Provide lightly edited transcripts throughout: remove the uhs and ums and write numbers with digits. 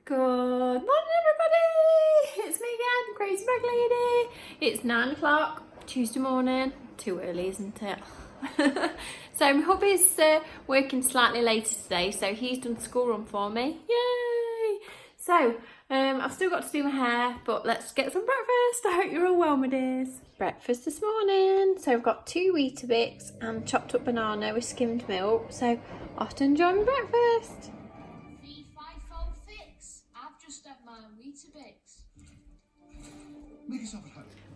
Good morning, everybody! It's me again, Crazy Bag Lady. It's 9 o'clock, Tuesday morning. Too early, isn't it? So my hubby's working slightly later today, so he's done school run for me. Yay! So I've still got to do my hair, but let's get some breakfast. I hope you're all well, my dears. Breakfast this morning. So I've got 2 Weetabix and chopped up banana with skimmed milk. So off to enjoy my breakfast.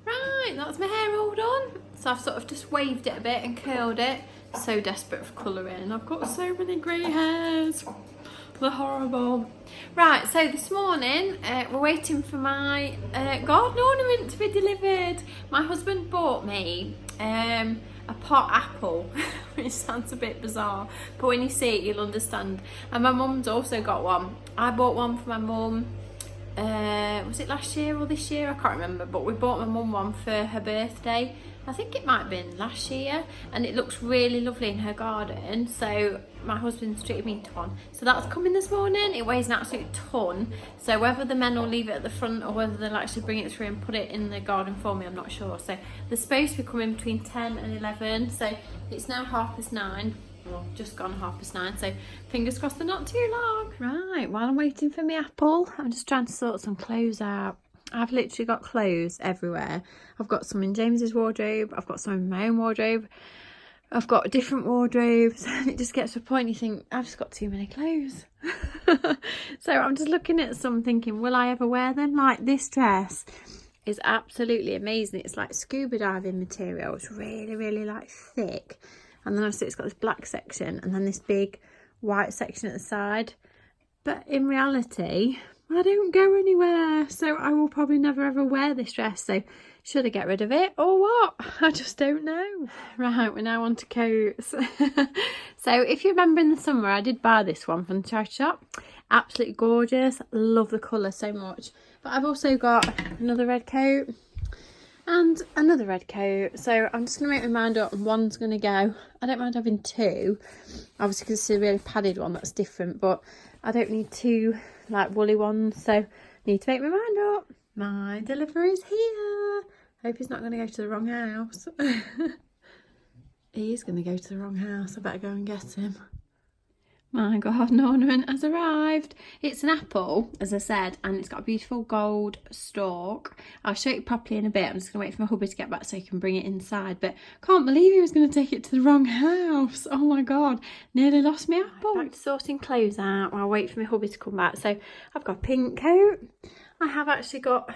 Right, that's my hair all done. So I've sort of just waved it a bit and curled it. So desperate for colouring. I've got so many grey hairs. They're horrible. Right, so this morning we're waiting for my garden ornament to be delivered. My husband bought me a pot apple, which sounds a bit bizarre, but when you see it you'll understand. And my mum's also got one. I bought one for my mum. Was it last year or this year? I can't remember, but we bought my mum one for her birthday. I think it might have been last year, and it looks really lovely in her garden, so my husband's treated me to one. So that's coming this morning. It weighs an absolute ton, so whether the men will leave it at the front or whether they'll actually bring it through and put it in the garden for me, I'm not sure. So they're supposed to be coming between 10 and 11, so it's now 9:30. Well, just gone 9:30, so fingers crossed they're not too long. Right, while I'm waiting for my apple, I'm just trying to sort some clothes out. I've literally got clothes everywhere. I've got some in James's wardrobe, I've got some in my own wardrobe, I've got different wardrobes, and it just gets to a point you think, I've just got too many clothes. So I'm just looking at some thinking, will I ever wear them? Like, this dress is absolutely amazing. It's like scuba diving material. It's really like thick. And then obviously it's got this black section and then this big white section at the side. But in reality, I don't go anywhere. So I will probably never ever wear this dress. So should I get rid of it or what? I just don't know. Right, we're now on to coats. So if you remember in the summer, I did buy this one from the charity shop. Absolutely gorgeous. Love the colour so much. But I've also got another red coat. And another red coat, so I'm just going to make my mind up and one's going to go. I don't mind having two, obviously because it's a really padded one that's different, but I don't need two like woolly ones, so I need to make my mind up. My delivery's here. Hope he's not going to go to the wrong house. He is going to go to the wrong house, I better go and get him. My garden ornament has arrived. It's an apple, as I said, and it's got a beautiful gold stalk. I'll show it properly in a bit. I'm just going to wait for my hubby to get back so he can bring it inside. But can't believe he was going to take it to the wrong house. Oh my God, nearly lost my apple. Back to sorting clothes out while I wait for my hubby to come back. So I've got a pink coat. I have actually got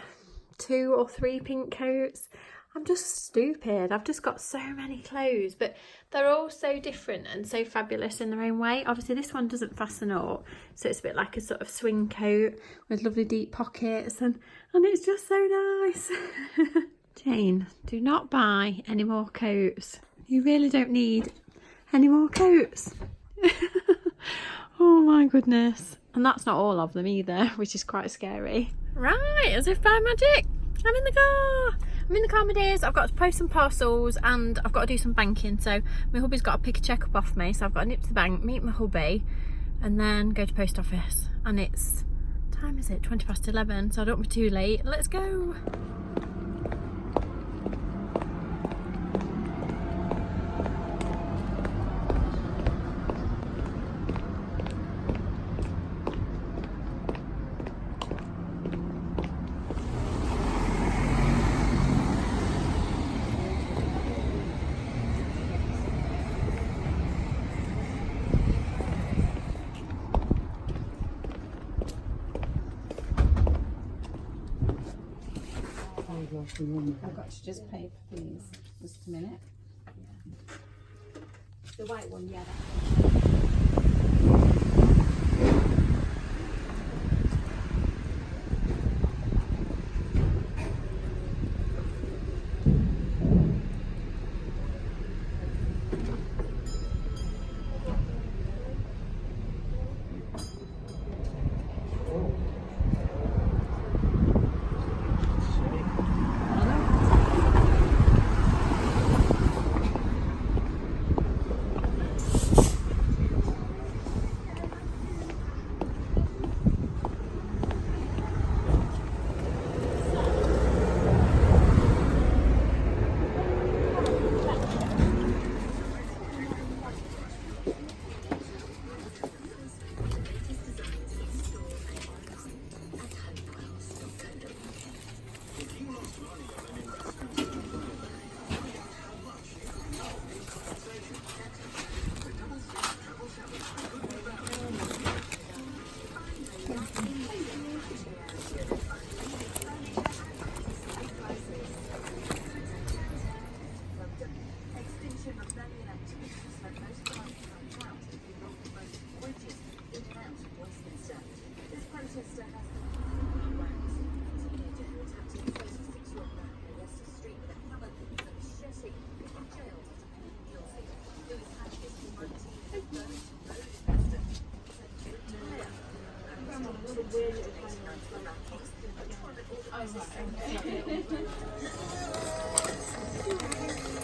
2 or 3 pink coats. I'm just stupid. I've just got so many clothes, but they're all so different and so fabulous in their own way. Obviously, this one doesn't fasten up, so it's a bit like a sort of swing coat with lovely deep pockets, and it's just so nice. Jane, do not buy any more coats. You really don't need any more coats. Oh my goodness. And that's not all of them either, which is quite scary. Right, as if by magic, I'm in the car. I'm in the car, my dears. I've got to post some parcels and I've got to do some banking. So my hubby's got to pick a cheque up off me. So I've got to nip to the bank, meet my hubby, and then go to post office. And it's, what time is it? 11:20. So I don't want to be too late. Let's go. I've got to just pay for these. Just a minute. The white one, yeah.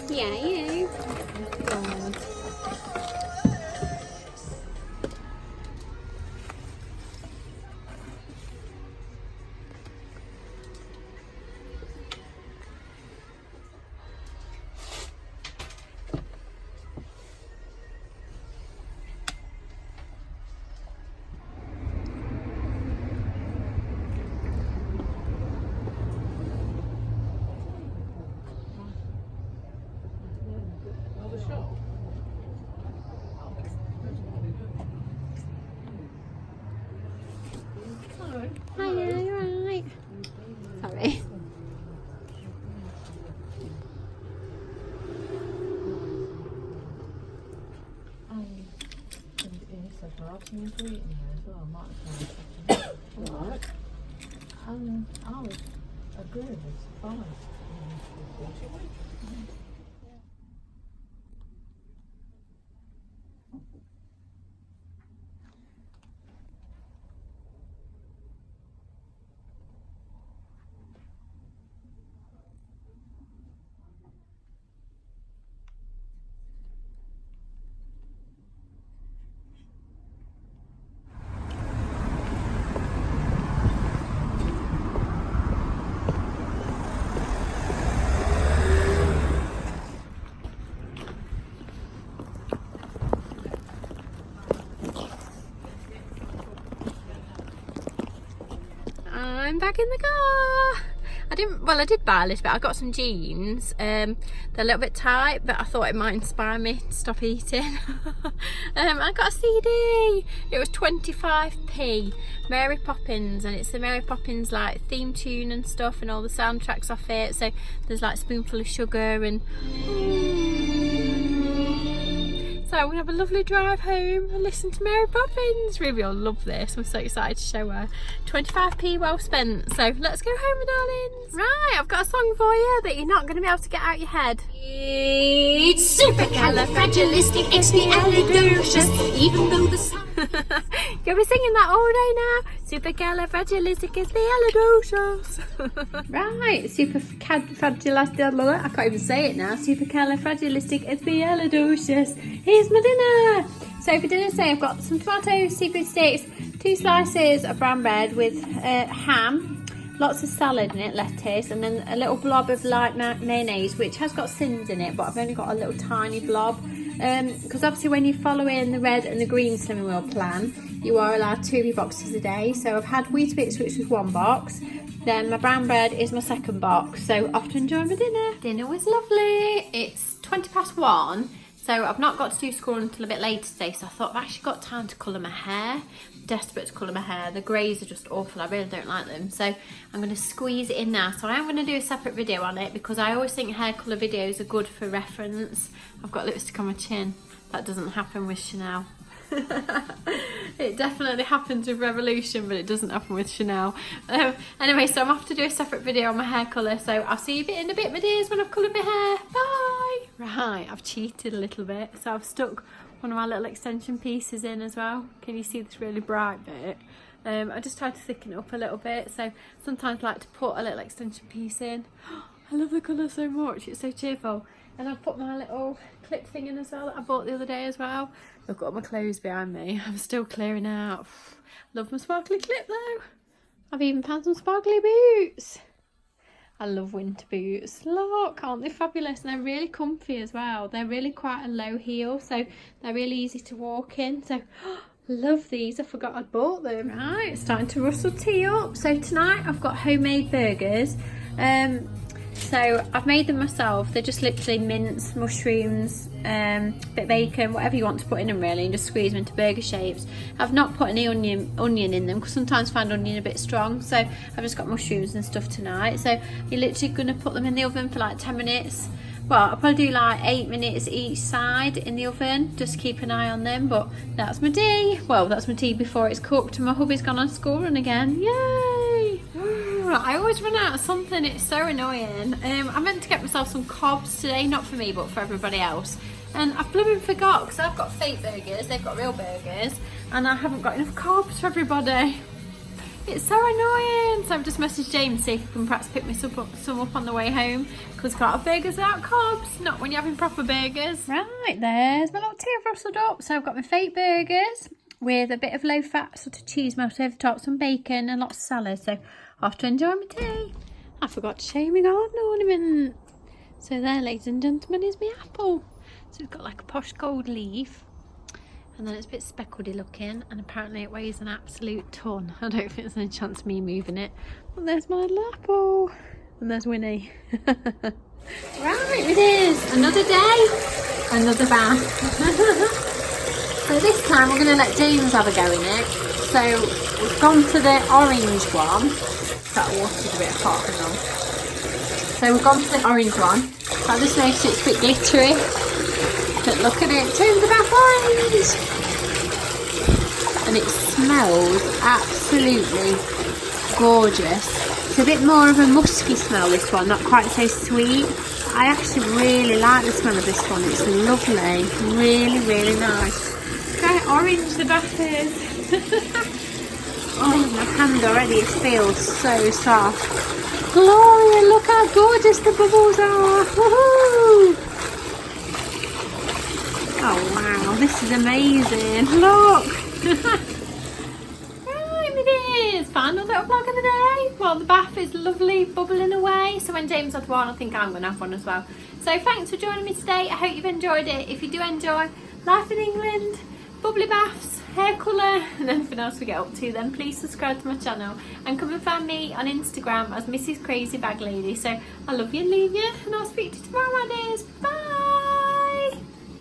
Yeah, you. God. Hiya, you alright? Sorry. Right. I would agree with fine. I'm back in the car. I did buy a little bit. I got some jeans. They're a little bit tight, but I thought it might inspire me to stop eating. I got a CD. It was 25p. Mary Poppins, and it's the Mary Poppins like theme tune and stuff, and all the soundtracks off it. So there's like Spoonful of Sugar and. So I'm gonna have a lovely drive home and listen to Mary Poppins. Ruby will love this. I'm so excited to show her. 25p well spent. So let's go home, my darlings. Right, I've got a song for you that you're not gonna be able to get out your head. It's supercalifragilisticexpialidocious, even though the sun... You'll be singing that all day now. Supercalifragilisticexpialidocious. Right, supercalifragilistic. I can't even say it now. Supercalifragilisticexpialidocious. Here's my dinner. So for dinner today, I've got some tomatoes, seafood sticks, 2 slices of brown bread with ham, lots of salad in it, lettuce, and then a little blob of light mayonnaise, which has got sins in it, but I've only got a little tiny blob. Because obviously when you're following the red and the green Slimming World plan, you are allowed 2 of your boxes a day. So I've had Weetabix, which was 1 box. Then my brown bread is my 2nd box. So off to enjoy my dinner. Dinner was lovely. It's 1:20. So I've not got to do school until a bit later today. So I thought I've actually got time to colour my hair. I'm desperate to colour my hair. The greys are just awful. I really don't like them. So I'm going to squeeze it in now. So I am going to do a separate video on it because I always think hair colour videos are good for reference. I've got lipstick on my chin. That doesn't happen with Chanel. It definitely happens with Revolution, but it doesn't happen with Chanel. Anyway, so I'm off to do a separate video on my hair colour, so I'll see you in a bit, my dears, when I've coloured my hair. Bye! Right, I've cheated a little bit, so I've stuck one of my little extension pieces in as well. Can you see this really bright bit? I just tried to thicken it up a little bit, so sometimes I like to put a little extension piece in. I love the colour so much, it's so cheerful. And I've put my little clip thing in as well that I bought the other day as well. Look at all my clothes behind me. I'm still clearing out. Love my sparkly clip though. I've even found some sparkly boots. I love winter boots. Look, aren't they fabulous? And they're really comfy as well. They're really quite a low heel, so they're really easy to walk in. So, love these. I forgot I'd bought them. Right, it's time to rustle tea up. So tonight I've got homemade burgers. So I've made them myself. They're just literally mince, mushrooms, bit of bacon, whatever you want to put in them really, and just squeeze them into burger shapes. I've not put any onion in them because sometimes I find onion a bit strong, so I've just got mushrooms and stuff tonight. So you're literally going to put them in the oven for like 10 minutes, well, I'll probably do like 8 minutes each side in the oven, just keep an eye on them. But that's my tea. Well, that's my tea before it's cooked. My hubby's gone on school run again. Yay! I always run out of something, it's so annoying. I meant to get myself some cobs today, not for me but for everybody else. And I blooming forgot because I've got fake burgers, they've got real burgers, and I haven't got enough cobs for everybody. It's so annoying. So I've just messaged James to see if he can perhaps pick me some up on the way home, because we can't have burgers without cobs, not when you're having proper burgers. Right, there's my little tea I've rustled up. So I've got my fake burgers with a bit of low fat sort of cheese melted over the top, some bacon and lots of salad. So I have to enjoy my tea. I forgot to show you my garden ornament. So there, ladies and gentlemen, is my apple. So it's got like a posh gold leaf, and then it's a bit speckledy looking, and apparently it weighs an absolute ton. I don't think there's any chance of me moving it. But there's my little apple. And there's Winnie. Right, it is another day, another bath. So this time we're going to let James have a go in it. So we've gone to the orange one. That water's a bit hot, hang on. So we've gone for the orange one. I just noticed it's a bit glittery. But look at it, turn the bath orange! And it smells absolutely gorgeous. It's a bit more of a musky smell, this one, not quite so sweet. I actually really like the smell of this one, it's lovely, really, really nice. Look how orange the bath is. Oh, my hand already, it feels so soft. Gloria, look how gorgeous the bubbles are! Woohoo! Oh wow, this is amazing. Look! Right, it is. Final little vlog of the day. Well, the bath is lovely, bubbling away. So when James has one, I think I'm going to have one as well. So thanks for joining me today. I hope you've enjoyed it. If you do enjoy life in England, bubbly baths, hair colour and anything else we get up to, then please subscribe to my channel and come and find me on Instagram as Mrs. Crazy Bag Lady. So I love you and leave you, and I'll speak to you tomorrow, my dears. Bye!